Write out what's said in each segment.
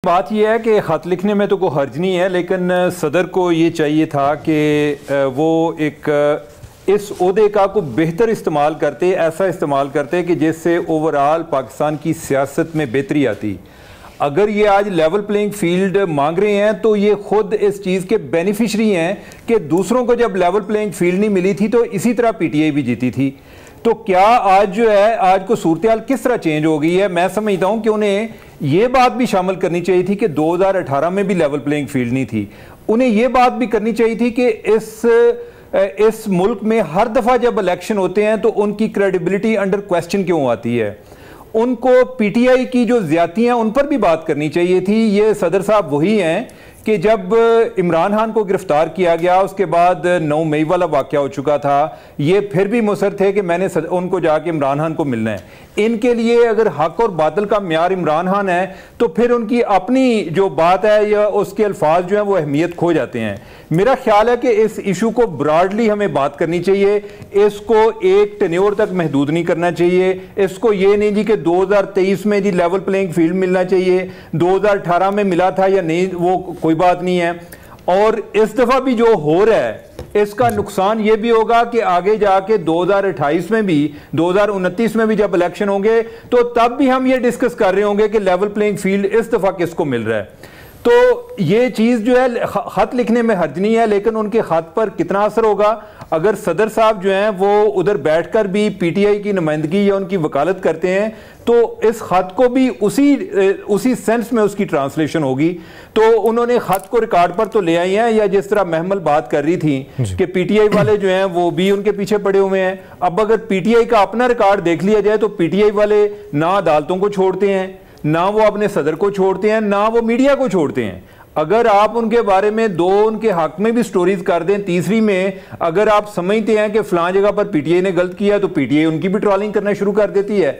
बात यह है कि ख़त लिखने में तो कोई हर्ज नहीं है, लेकिन सदर को ये चाहिए था कि वो एक इस ओहदे का को बेहतर इस्तेमाल करते, ऐसा इस्तेमाल करते कि जिससे ओवरऑल पाकिस्तान की सियासत में बेहतरी आती। अगर ये आज लेवल प्लेइंग फील्ड मांग रहे हैं तो ये खुद इस चीज़ के बेनिफिशरी हैं कि दूसरों को जब लेवल प्लेइंग फील्ड नहीं मिली थी तो इसी तरह पीटीआई भी जीती थी। तो क्या आज जो है, आज को सूरत हाल किस तरह चेंज हो गई है? मैं समझता हूं कि उन्हें ये बात भी शामिल करनी चाहिए थी कि 2018 में भी लेवल प्लेइंग फील्ड नहीं थी। उन्हें ये बात भी करनी चाहिए थी कि इस मुल्क में हर दफ़ा जब इलेक्शन होते हैं तो उनकी क्रेडिबिलिटी अंडर क्वेश्चन क्यों आती है। उनको पीटीआई की जो ज्यादतियां उन पर भी बात करनी चाहिए थी। ये सदर साहब वही हैं कि जब इमरान खान को गिरफ्तार किया गया, उसके बाद 9 मई वाला वाक़या हो चुका था, ये फिर भी मुसर थे कि मैंने उनको जाके इमरान खान को मिलना है। इनके लिए अगर हक और बातिल का म्यार इमरान खान है तो फिर उनकी अपनी जो बात है या उसके अल्फाज जो हैं वो अहमियत खो जाते हैं। मेरा ख्याल है कि इस इशू को ब्रॉडली हमें बात करनी चाहिए, इसको एक टेन्योर तक महदूद नहीं करना चाहिए। इसको ये नहीं जी कि 2023 में जी लेवल प्लेइंग फील्ड मिलना चाहिए, 2018 में मिला था या नहीं वो कोई बात नहीं है। और इस दफा भी जो हो रहा है इसका नुकसान ये भी होगा कि आगे जाके 2028 में भी, 2029 में भी जब इलेक्शन होंगे तो तब भी हम ये डिस्कस कर रहे होंगे कि लेवल प्लेइंग फील्ड इस दफा किसको मिल रहा है। तो ये चीज़ जो है, खत लिखने में हर्ज नहीं है, लेकिन उनके खत पर कितना असर होगा? अगर सदर साहब जो हैं वो उधर बैठकर भी पीटीआई की नुमाइंदगी या उनकी वकालत करते हैं तो इस खत को भी उसी सेंस में उसकी ट्रांसलेशन होगी। तो उन्होंने खत को रिकॉर्ड पर तो ले आई हैं, या जिस तरह महमल बात कर रही थी कि पीटीआई वाले जो हैं वो भी उनके पीछे पड़े हुए हैं। अब अगर पीटीआई का अपना रिकॉर्ड देख लिया जाए तो पीटीआई वाले ना अदालतों को छोड़ते हैं, ना वो अपने सदर को छोड़ते हैं, ना वो मीडिया को छोड़ते हैं। अगर आप उनके बारे में दो उनके हक में भी स्टोरीज कर दें, तीसरी में अगर आप समझते हैं कि फलां जगह पर पीटीआई ने गलत किया तो पीटीआई उनकी भी ट्रोलिंग करना शुरू कर देती है।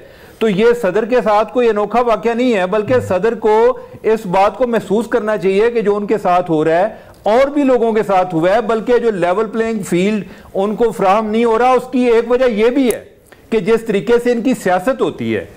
तो ये सदर के साथ कोई अनोखा वाकया नहीं है, बल्कि सदर को इस बात को महसूस करना चाहिए कि जो उनके साथ हो रहा है और भी लोगों के साथ हुआ है, बल्कि जो लेवल प्लेइंग फील्ड उनको फ्राहम नहीं हो रहा उसकी एक वजह यह भी है कि जिस तरीके से इनकी सियासत होती है।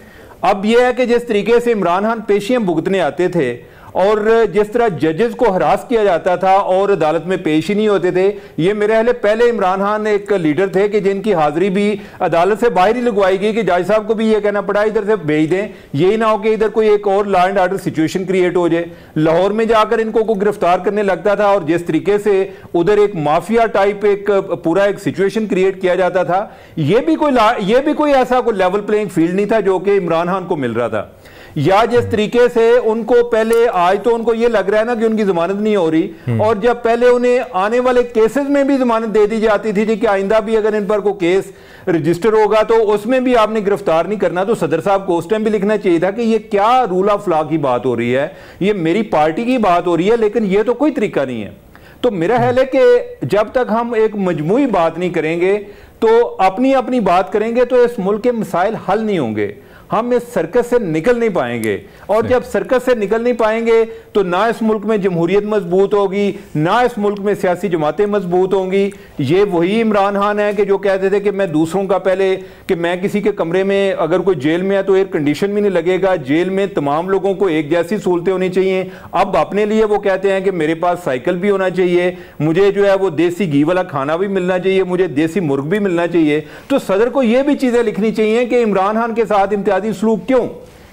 अब यह है कि जिस तरीके से इमरान खान पेशियां भुगतने आते थे और जिस तरह जजेस को हरास किया जाता था और अदालत में पेश ही नहीं होते थे, ये मेरे ख्याल पहले इमरान खान एक लीडर थे कि जिनकी हाजिरी भी अदालत से बाहर ही लगवाई गई कि जज साहब को भी ये कहना पड़ा इधर से भेज दें, यही ना हो कि इधर कोई एक और law and order situation create हो जाए। लाहौर में जाकर इनको को गिरफ्तार करने लगता था और जिस तरीके से उधर एक माफिया टाइप एक पूरा एक सिचुएशन क्रिएट किया जाता था, ये भी कोई ऐसा कोई लेवल प्लेइंग फील्ड नहीं था जो कि इमरान खान को मिल रहा था। या जिस तरीके से उनको पहले, आज तो उनको ये लग रहा है ना कि उनकी जमानत नहीं हो रही, और जब पहले उन्हें आने वाले केसेस में भी जमानत दे दी जाती थी कि आइंदा भी अगर इन पर कोई केस रजिस्टर होगा तो उसमें भी आपने गिरफ्तार नहीं करना, तो सदर साहब को उस टाइम भी लिखना चाहिए था कि ये क्या रूल ऑफ लॉ की बात हो रही है, ये मेरी पार्टी की बात हो रही है, लेकिन ये तो कोई तरीका नहीं है। तो मेरा ख्याल है कि जब तक हम एक मजमूई बात नहीं करेंगे तो अपनी अपनी बात करेंगे तो इस मुल्क के मसाइल हल नहीं होंगे, हम इस सर्कस से निकल नहीं पाएंगे। और जब सर्कस से निकल नहीं पाएंगे तो ना इस मुल्क में जमहूरियत मजबूत होगी, ना इस मुल्क में सियासी जमातें मजबूत होंगी। ये वही इमरान खान है कि जो कहते थे कि मैं दूसरों का पहले, कि मैं किसी के कमरे में अगर कोई जेल में है तो एयर कंडीशन भी नहीं लगेगा, जेल में तमाम लोगों को एक जैसी सहूलतें होनी चाहिए। अब अपने लिए वो कहते हैं कि मेरे पास साइकिल भी होना चाहिए, मुझे जो है वो देसी घी वाला खाना भी मिलना चाहिए, मुझे देसी मुर्ग भी मिलना चाहिए। तो सदर को ये भी चीजें लिखनी चाहिए कि इमरान खान के साथ इम्तियाजी सलूक क्यों?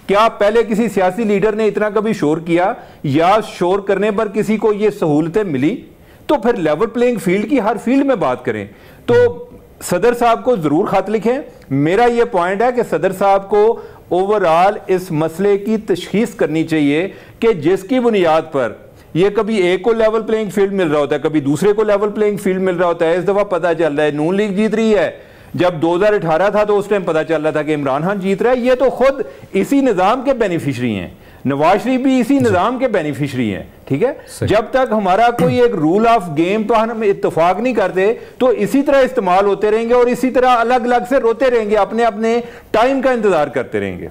क्या पहले किसी सियासी लीडर ने इतना कभी शोर किया, या शोर करने पर किसी को ये सहूलतें मिली? तो फिर लेवल प्लेइंग फील्ड की हर फील्ड में बात करें। तो सदर साहब को जरूर खत लिखें। मेरा यह पॉइंट है कि सदर साहब को ओवरऑल इस मसले की तशखीस करनी चाहिए कि जिसकी बुनियाद पर ये कभी एक को लेवल प्लेइंग फील्ड मिल रहा होता है, कभी दूसरे को लेवल प्लेइंग फील्ड मिल रहा होता है। इस दफा पता चल रहा है नून लीग जीत रही है, जब 2018 था तो उस टाइम पता चल रहा था कि इमरान खान जीत रहा है। ये तो खुद इसी निजाम के बेनिफिशरी हैं, नवाज शरीफ भी इसी निजाम के बेनिफिशरी हैं। ठीक है, जब तक हमारा कोई एक रूल ऑफ गेम पर हम इत्तेफाक नहीं करते तो इसी तरह इस्तेमाल होते रहेंगे और इसी तरह अलग अलग से रोते रहेंगे, अपने अपने टाइम का इंतजार करते रहेंगे।